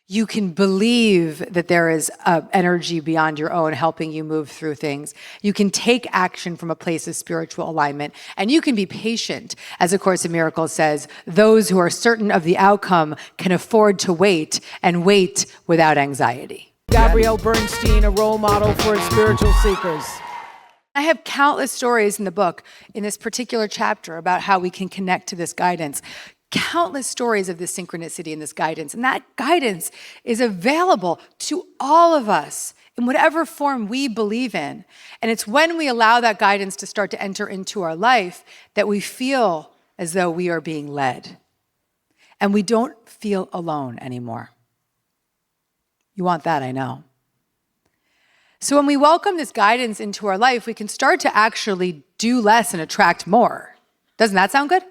You can believe that there is energy beyond your own helping you move through things. You can take action from a place of spiritual alignment, and you can be patient. As A Course in Miracles says, those who are certain of the outcome can afford to wait and wait without anxiety. Gabrielle Bernstein, a role model for spiritual seekers. I have countless stories in the book, in this particular chapter, about how we can connect to this guidance. Countless stories of this synchronicity and this guidance. And that guidance is available to all of us in whatever form we believe in. And it's when we allow that guidance to start to enter into our life that we feel as though we are being led. And we don't feel alone anymore. You want that, I know. So when we welcome this guidance into our life, we can start to actually do less and attract more. Doesn't that sound good?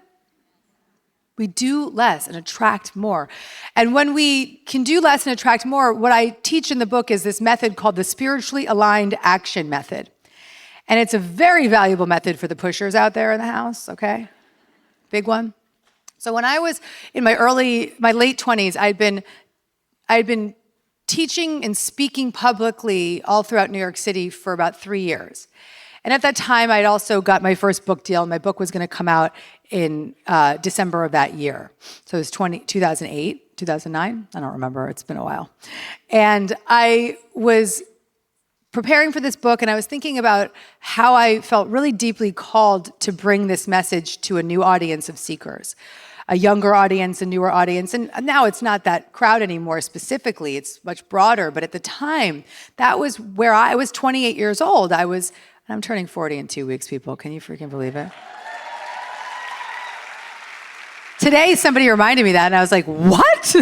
We do less and attract more. And when we can do less and attract more, what I teach in the book is this method called the spiritually aligned action method. And it's a very valuable method for the pushers out there in the house, okay? Big one. So when I was in my late 20s, I'd been teaching and speaking publicly all throughout New York City for about 3 years. And at that time, I'd also got my first book deal. My book was going to come out in December of that year. So it was 2008, 2009? I don't remember. It's been a while. And I was preparing for this book, and I was thinking about how I felt really deeply called to bring this message to a new audience of seekers, a younger audience, a newer audience. And now it's not that crowd anymore specifically. It's much broader. But at the time, that was where I was 28 years old. I'm turning 40 in 2 weeks, people. Can you freaking believe it? Today, somebody reminded me that, and I was like, what?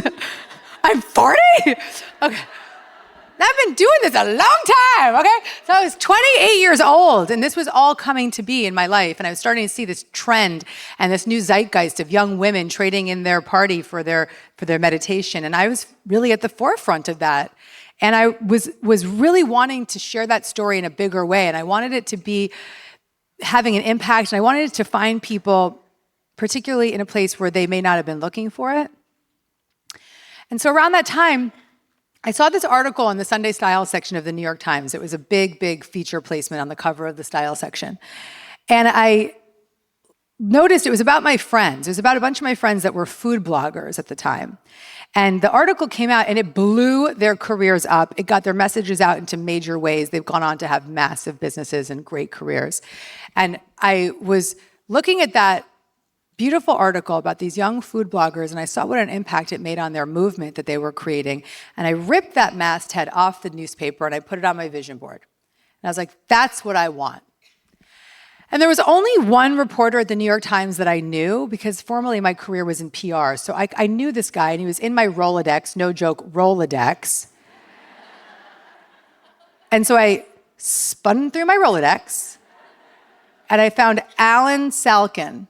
I'm 40? Okay. I've been doing this a long time, okay? So I was 28 years old, and this was all coming to be in my life, and I was starting to see this trend and this new zeitgeist of young women trading in their party for their meditation, and I was really at the forefront of that. And I was really wanting to share that story in a bigger way, and I wanted it to be having an impact, and I wanted it to find people, particularly in a place where they may not have been looking for it. And so around that time, I saw this article in the Sunday Style section of the New York Times. It was a big, big feature placement on the cover of the Style section. And I noticed it was about my friends. It was about a bunch of my friends that were food bloggers at the time. And the article came out and it blew their careers up. It got their messages out into major ways. They've gone on to have massive businesses and great careers. And I was looking at that beautiful article about these young food bloggers, and I saw what an impact it made on their movement that they were creating. And I ripped that masthead off the newspaper and I put it on my vision board. And I was like, that's what I want. And there was only one reporter at the New York Times that I knew, because formerly my career was in PR. So I knew this guy, and he was in my Rolodex, no joke, Rolodex. And so I spun through my Rolodex, and I found Alan Salkin.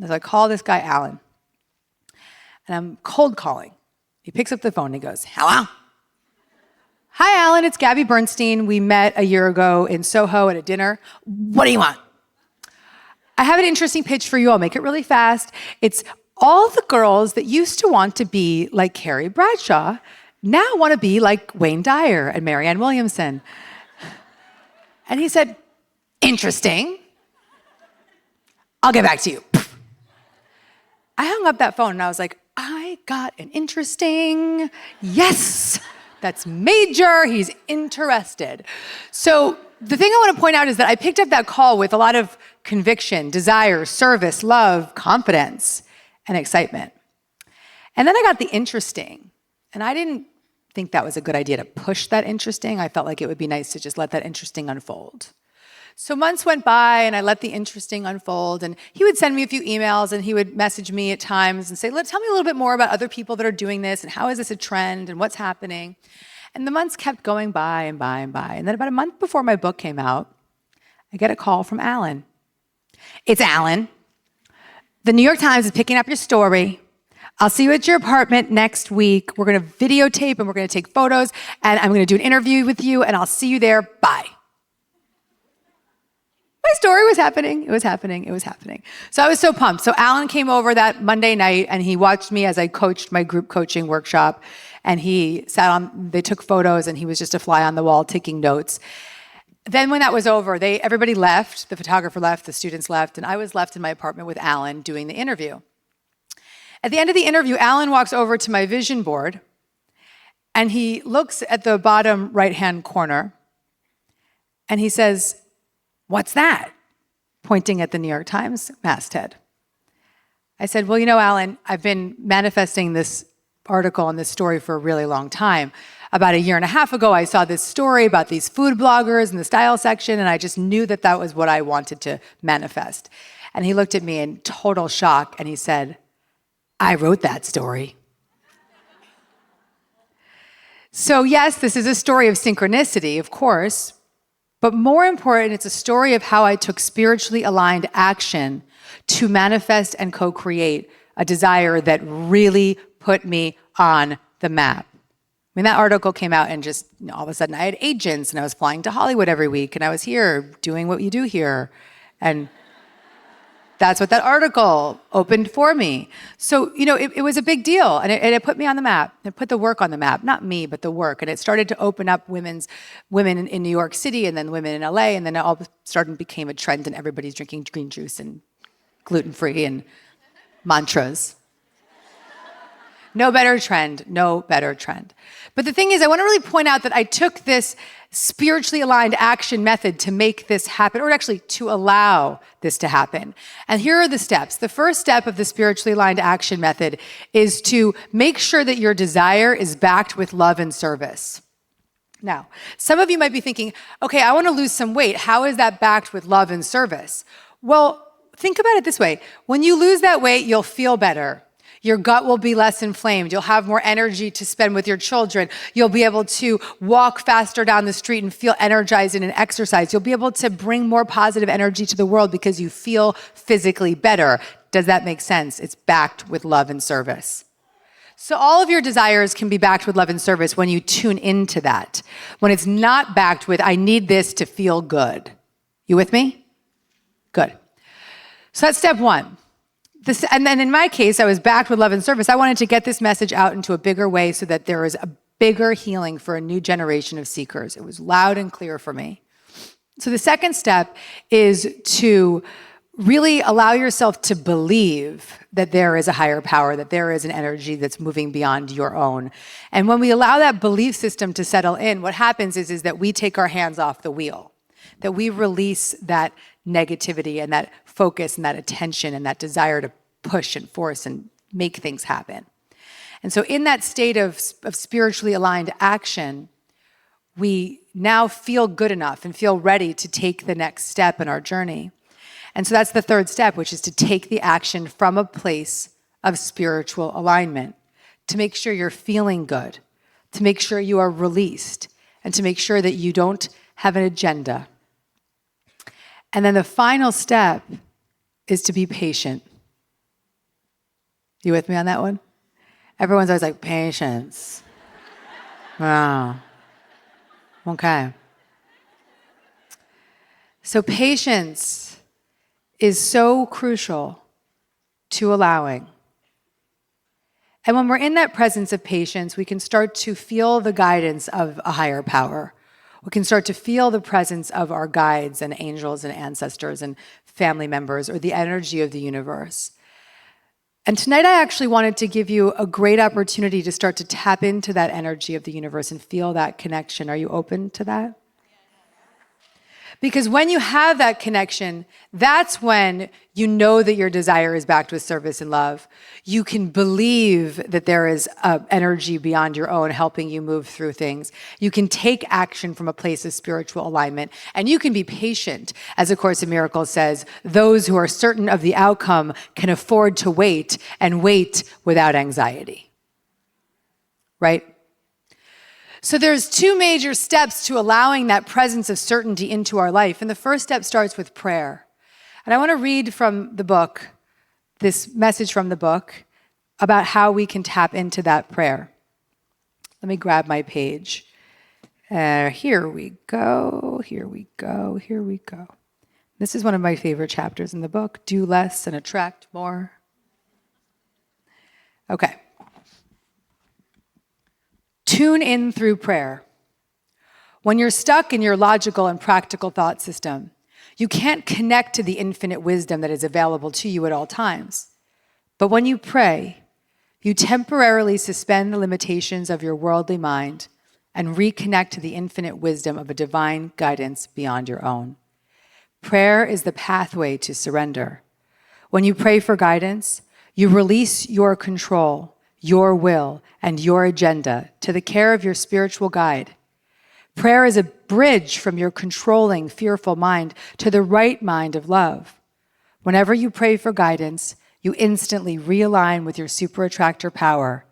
As I call this guy Alan, and I'm cold calling. He picks up the phone and he goes, hello? Hi, Alan, it's Gabby Bernstein. We met a year ago in Soho at a dinner. What do you want? I have an interesting pitch for you. I'll make it really fast. It's all the girls that used to want to be like Carrie Bradshaw now want to be like Wayne Dyer and Marianne Williamson. And he said, interesting. I'll get back to you. I hung up that phone and I was like, I got an interesting, yes, that's major, he's interested. So the thing I want to point out is that I picked up that call with a lot of conviction, desire, service, love, confidence, and excitement. And then I got the interesting, and I didn't think that was a good idea to push that interesting. I felt like it would be nice to just let that interesting unfold. So months went by and I let the interesting unfold, and he would send me a few emails and he would message me at times and say, tell me a little bit more about other people that are doing this and how is this a trend and what's happening. And the months kept going by and by and by. And then about a month before my book came out, I get a call from Alan. It's Alan. The New York Times is picking up your story. I'll see you at your apartment next week. We're going to videotape and we're going to take photos, and I'm going to do an interview with you, and I'll see you there. Bye. My story was happening. It was happening. It was happening. So I was so pumped. So Alan came over that Monday night and he watched me as I coached my group coaching workshop. And they took photos, and he was just a fly on the wall taking notes. Then when that was over, everybody left, the photographer left, the students left, and I was left in my apartment with Alan doing the interview. At the end of the interview, Alan walks over to my vision board, and he looks at the bottom right-hand corner, and he says, "What's that?" pointing at the New York Times masthead. I said, "Well, Alan, I've been manifesting this article and this story for a really long time. About a year and a half ago, I saw this story about these food bloggers in the style section, and I just knew that that was what I wanted to manifest." And he looked at me in total shock, and he said, "I wrote that story." So yes, this is a story of synchronicity, of course, but more important, it's a story of how I took spiritually aligned action to manifest and co-create a desire that really put me on the map. I mean, that article came out and just all of a sudden I had agents and I was flying to Hollywood every week and I was here doing what you do here. And that's what that article opened for me. So, it was a big deal and it put me on the map. It put the work on the map, not me, but the work. And it started to open up women in New York City and then women in LA. And then it all of a sudden became a trend and everybody's drinking green juice and gluten-free and mantras. No better trend. But the thing is, I want to really point out that I took this spiritually aligned action method to make this happen, or actually to allow this to happen. And here are the steps. The first step of the spiritually aligned action method is to make sure that your desire is backed with love and service. Now, some of you might be thinking, okay, I want to lose some weight. How is that backed with love and service? Well, think about it this way. When you lose that weight, you'll feel better. Your gut will be less inflamed. You'll have more energy to spend with your children. You'll be able to walk faster down the street and feel energized in an exercise. You'll be able to bring more positive energy to the world because you feel physically better. Does that make sense? It's backed with love and service. So all of your desires can be backed with love and service when you tune into that. When it's not backed with, I need this to feel good. You with me? Good. So that's step one. And then in my case, I was backed with love and service. I wanted to get this message out into a bigger way so that there is a bigger healing for a new generation of seekers. It was loud and clear for me. So the second step is to really allow yourself to believe that there is a higher power, that there is an energy that's moving beyond your own. And when we allow that belief system to settle in, what happens is that we take our hands off the wheel, that we release that negativity and that focus and that attention and that desire to push and force and make things happen. And so in that state of spiritually aligned action, we now feel good enough and feel ready to take the next step in our journey. And so that's the third step, which is to take the action from a place of spiritual alignment, to make sure you're feeling good, to make sure you are released, and to make sure that you don't have an agenda. And then the final step is to be patient. You with me on that one? Everyone's always like, patience. Wow. Okay. So patience is so crucial to allowing. And when we're in that presence of patience, we can start to feel the guidance of a higher power. We can start to feel the presence of our guides and angels and ancestors and family members, or the energy of the universe. And tonight I actually wanted to give you a great opportunity to start to tap into that energy of the universe and feel that connection. Are you open to that? Because when you have that connection, that's when you know that your desire is backed with service and love. You can believe that there is energy beyond your own helping you move through things. You can take action from a place of spiritual alignment, and you can be patient. As A Course in Miracles says, those who are certain of the outcome can afford to wait and wait without anxiety. Right? So there's two major steps to allowing that presence of certainty into our life. And the first step starts with prayer. And I want to read from the book, this message from the book, about how we can tap into that prayer. Let me grab my page. Here we go. This is one of my favorite chapters in the book, Do Less and Attract More. Okay. Tune in through prayer. When you're stuck in your logical and practical thought system, you can't connect to the infinite wisdom that is available to you at all times. But when you pray, you temporarily suspend the limitations of your worldly mind and reconnect to the infinite wisdom of a divine guidance beyond your own. Prayer is the pathway to surrender. When you pray for guidance, you release your control, your will, and your agenda to the care of your spiritual guide. Prayer is a bridge from your controlling, fearful mind to the right mind of love. Whenever you pray for guidance, you instantly realign with your super-attractor power.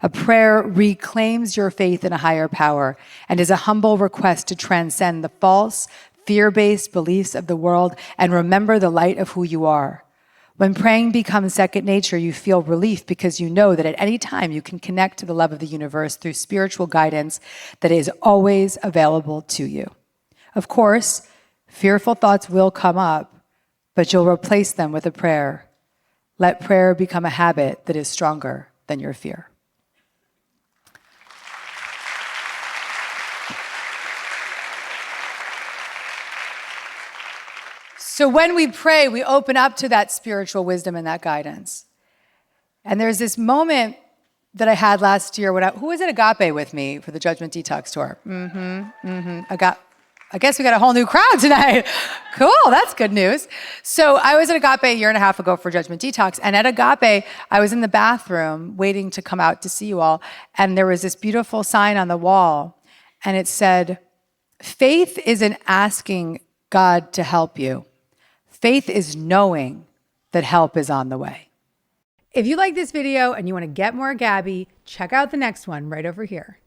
A prayer reclaims your faith in a higher power and is a humble request to transcend the false, fear-based beliefs of the world and remember the light of who you are. When praying becomes second nature, you feel relief because you know that at any time you can connect to the love of the universe through spiritual guidance that is always available to you. Of course, fearful thoughts will come up, but you'll replace them with a prayer. Let prayer become a habit that is stronger than your fear. So when we pray, we open up to that spiritual wisdom and that guidance. And there's this moment that I had last year when who was at Agape with me for the Judgment Detox tour? I guess we got a whole new crowd tonight. Cool, that's good news. So I was at Agape a year and a half ago for Judgment Detox, and at Agape, I was in the bathroom waiting to come out to see you all, and there was this beautiful sign on the wall, and it said, "Faith isn't asking God to help you. Faith is knowing that help is on the way." If you like this video and you want to get more Gabby, check out the next one right over here.